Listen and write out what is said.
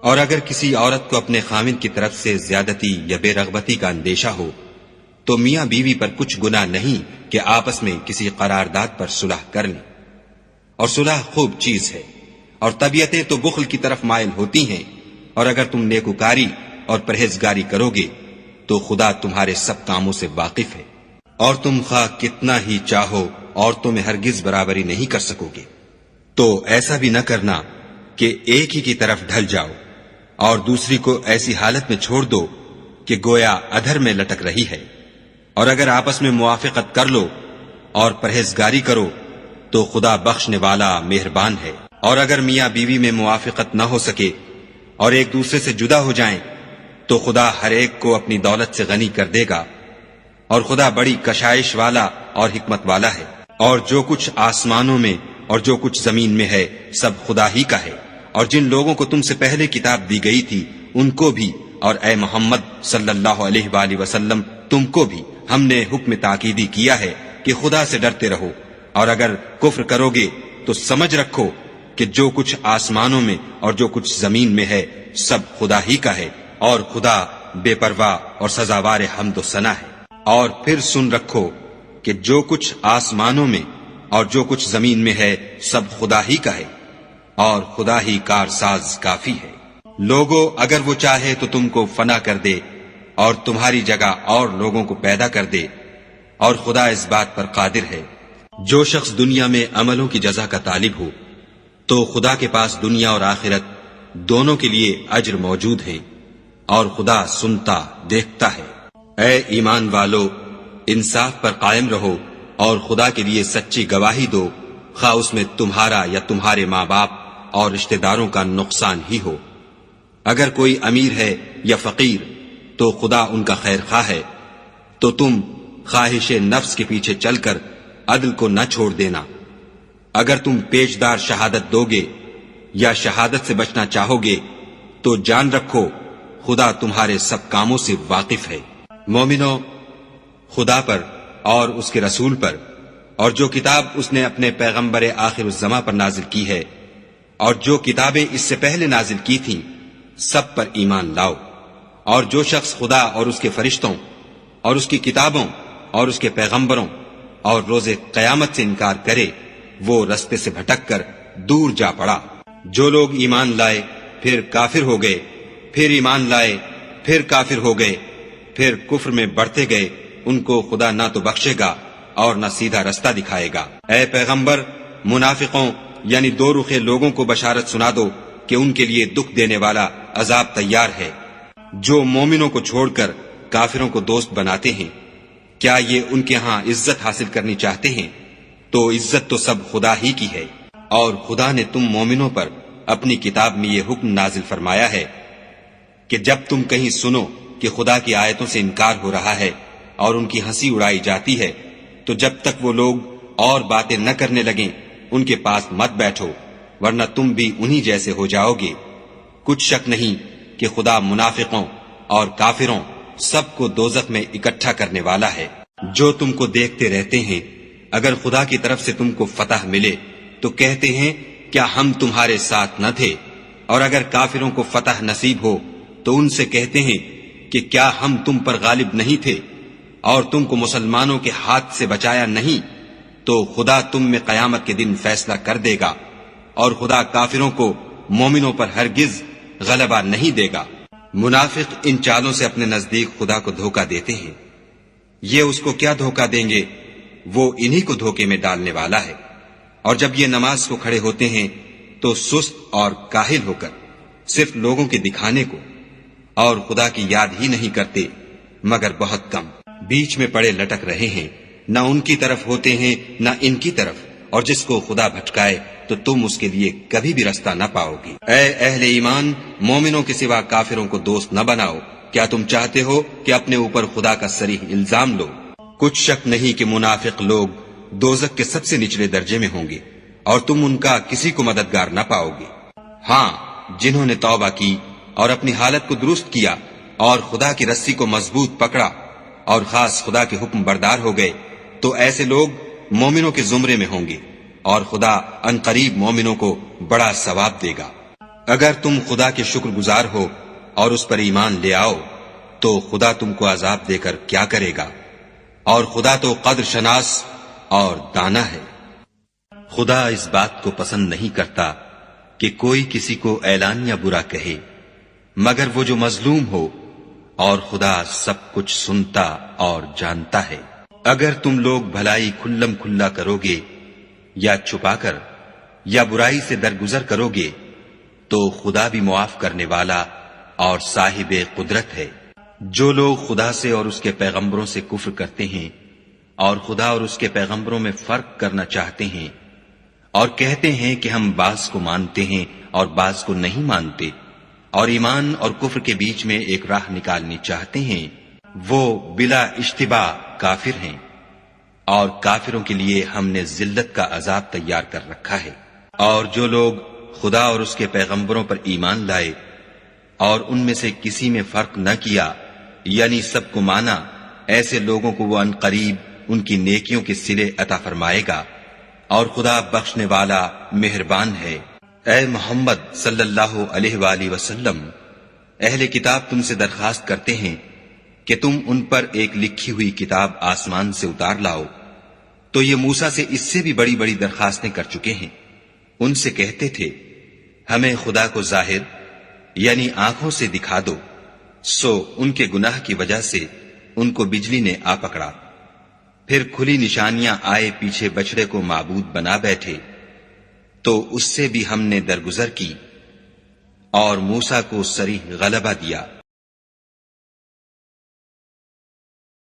اور اگر کسی عورت کو اپنے خاوند کی طرف سے زیادتی یا بے رغبتی کا اندیشہ ہو تو میاں بیوی پر کچھ گناہ نہیں کہ آپس میں کسی قرارداد پر صلح کر لیں، اور صلح خوب چیز ہے، اور طبیعتیں تو بخل کی طرف مائل ہوتی ہیں، اور اگر تم نیکوکاری اور پرہیزگاری کرو گے تو خدا تمہارے سب کاموں سے واقف ہے، اور تم خواہ کتنا ہی چاہو عورتوں میں ہرگز برابری نہیں کر سکو گے۔ تو ایسا بھی نہ کرنا کہ ایک ہی کی طرف ڈھل جاؤ اور دوسری کو ایسی حالت میں چھوڑ دو کہ گویا ادھر میں لٹک رہی ہے، اور اگر آپس میں موافقت کر لو اور پرہیزگاری کرو تو خدا بخشنے والا مہربان ہے۔ اور اگر میاں بیوی میں موافقت نہ ہو سکے اور ایک دوسرے سے جدا ہو جائیں تو خدا ہر ایک کو اپنی دولت سے غنی کر دے گا، اور خدا بڑی کشائش والا اور حکمت والا ہے۔ اور جو کچھ آسمانوں میں اور جو کچھ زمین میں ہے سب خدا ہی کا ہے، اور جن لوگوں کو تم سے پہلے کتاب دی گئی تھی ان کو بھی، اور اے محمد صلی اللہ علیہ وآلہ وسلم تم کو بھی ہم نے حکم تاکیدی کیا ہے کہ خدا سے ڈرتے رہو، اور اگر کفر کرو گے تو سمجھ رکھو کہ جو کچھ آسمانوں میں اور جو کچھ زمین میں ہے سب خدا ہی کا ہے، اور خدا بے پرواہ اور سزاوار حمد و ثنا ہے۔ اور پھر سن رکھو کہ جو کچھ آسمانوں میں اور جو کچھ زمین میں ہے سب خدا ہی کا ہے، اور خدا ہی کارساز کافی ہے۔ لوگو اگر وہ چاہے تو تم کو فنا کر دے اور تمہاری جگہ اور لوگوں کو پیدا کر دے، اور خدا اس بات پر قادر ہے۔ جو شخص دنیا میں عملوں کی جزا کا طالب ہو تو خدا کے پاس دنیا اور آخرت دونوں کے لیے اجر موجود ہے، اور خدا سنتا دیکھتا ہے۔ اے ایمان والو، انصاف پر قائم رہو اور خدا کے لیے سچی گواہی دو، خواہ اس میں تمہارا یا تمہارے ماں باپ اور رشتہ داروں کا نقصان ہی ہو۔ اگر کوئی امیر ہے یا فقیر تو خدا ان کا خیر خواہ ہے، تو تم خواہش نفس کے پیچھے چل کر عدل کو نہ چھوڑ دینا۔ اگر تم پیشدار شہادت دو گے یا شہادت سے بچنا چاہو گے تو جان رکھو خدا تمہارے سب کاموں سے واقف ہے۔ مومنو، خدا پر اور اس کے رسول پر اور جو کتاب اس نے اپنے پیغمبر آخر الزماں پر نازل کی ہے اور جو کتابیں اس سے پہلے نازل کی تھیں سب پر ایمان لاؤ۔ اور جو شخص خدا اور اس کے فرشتوں اور اس کی کتابوں اور اس کے پیغمبروں اور روز قیامت سے انکار کرے وہ رستے سے بھٹک کر دور جا پڑا۔ جو لوگ ایمان لائے پھر کافر ہو گئے، پھر ایمان لائے پھر کافر ہو گئے، پھر کفر میں بڑھتے گئے، ان کو خدا نہ تو بخشے گا اور نہ سیدھا رستہ دکھائے گا۔ اے پیغمبر، منافقوں یعنی دو رخے لوگوں کو بشارت سنا دو کہ ان کے لیے دکھ دینے والا عذاب تیار ہے۔ جو مومنوں کو چھوڑ کر کافروں کو دوست بناتے ہیں، کیا یہ ان کے ہاں عزت حاصل کرنی چاہتے ہیں؟ تو عزت تو سب خدا ہی کی ہے۔ اور خدا نے تم مومنوں پر اپنی کتاب میں یہ حکم نازل فرمایا ہے کہ جب تم کہیں سنو کہ خدا کی آیتوں سے انکار ہو رہا ہے اور ان کی ہنسی اڑائی جاتی ہے تو جب تک وہ لوگ اور باتیں نہ کرنے لگیں ان کے پاس مت بیٹھو، ورنہ تم بھی انہی جیسے ہو جاؤ گے۔ کچھ شک نہیں کہ خدا منافقوں اور کافروں سب کو دوزخ میں اکٹھا کرنے والا ہے۔ جو تم کو دیکھتے رہتے ہیں، اگر خدا کی طرف سے تم کو فتح ملے تو کہتے ہیں کیا ہم تمہارے ساتھ نہ تھے، اور اگر کافروں کو فتح نصیب ہو تو ان سے کہتے ہیں کہ کیا ہم تم پر غالب نہیں تھے اور تم کو مسلمانوں کے ہاتھ سے بچایا نہیں، تو خدا تم میں قیامت کے دن فیصلہ کر دے گا، اور خدا کافروں کو مومنوں پر ہرگز غلبہ نہیں دے گا۔ منافق ان چالوں سے اپنے نزدیک خدا کو دھوکہ دیتے ہیں، یہ اس کو کیا دھوکہ دیں گے، وہ انہی کو دھوکے میں ڈالنے والا ہے۔ اور جب یہ نماز کو کھڑے ہوتے ہیں تو سست اور کاہل ہو کر صرف لوگوں کے دکھانے کو اور خدا کی یاد ہی نہیں کرتے مگر بہت کم، بیچ میں پڑے لٹک رہے ہیں، نہ ان کی طرف ہوتے ہیں نہ ان کی طرف، اور جس کو خدا بھٹکائے تو تم اس کے لیے کبھی بھی رستہ نہ پاؤ گی۔ اے اہل ایمان، مومنوں کے سوا کافروں کو دوست نہ بناؤ۔ کیا تم چاہتے ہو کہ اپنے اوپر خدا کا صریح الزام لو؟ کچھ شک نہیں کہ منافق لوگ دوزخ کے سب سے نچلے درجے میں ہوں گے اور تم ان کا کسی کو مددگار نہ پاؤ گے۔ ہاں، جنہوں نے توبہ کی اور اپنی حالت کو درست کیا اور خدا کی رسی کو مضبوط پکڑا اور خاص خدا کے حکم بردار ہو گئے تو ایسے لوگ مومنوں کے زمرے میں ہوں گے، اور خدا عنقریب مومنوں کو بڑا ثواب دے گا۔ اگر تم خدا کے شکر گزار ہو اور اس پر ایمان لے آؤ تو خدا تم کو عذاب دے کر کیا کرے گا، اور خدا تو قدر شناس اور دانا ہے۔ خدا اس بات کو پسند نہیں کرتا کہ کوئی کسی کو اعلان یا برا کہے مگر وہ جو مظلوم ہو، اور خدا سب کچھ سنتا اور جانتا ہے۔ اگر تم لوگ بھلائی کھلم کھلا کرو گے یا چھپا کر یا برائی سے درگزر کرو گے تو خدا بھی معاف کرنے والا اور صاحب قدرت ہے۔ جو لوگ خدا سے اور اس کے پیغمبروں سے کفر کرتے ہیں اور خدا اور اس کے پیغمبروں میں فرق کرنا چاہتے ہیں اور کہتے ہیں کہ ہم بعض کو مانتے ہیں اور بعض کو نہیں مانتے، اور ایمان اور کفر کے بیچ میں ایک راہ نکالنی چاہتے ہیں، وہ بلا اشتباہ کافر ہیں، اور کافروں کے لیے ہم نے ذلت کا عذاب تیار کر رکھا ہے۔ اور جو لوگ خدا اور اس کے پیغمبروں پر ایمان لائے اور ان میں سے کسی میں فرق نہ کیا، یعنی سب کو مانا، ایسے لوگوں کو وہ ان قریب ان کی نیکیوں کے صلے عطا فرمائے گا، اور خدا بخشنے والا مہربان ہے۔ اے محمد صلی اللہ علیہ وآلہ وسلم، اہل کتاب تم سے درخواست کرتے ہیں کہ تم ان پر ایک لکھی ہوئی کتاب آسمان سے اتار لاؤ، تو یہ موسیٰ سے اس سے بھی بڑی بڑی درخواستیں کر چکے ہیں۔ ان سے کہتے تھے ہمیں خدا کو ظاہر یعنی آنکھوں سے دکھا دو، سو ان کے گناہ کی وجہ سے ان کو بجلی نے آ پکڑا، پھر کھلی نشانیاں آئے پیچھے بچڑے کو معبود بنا بیٹھے، تو اس سے بھی ہم نے درگزر کی اور موسیٰ کو صریح غلبہ دیا۔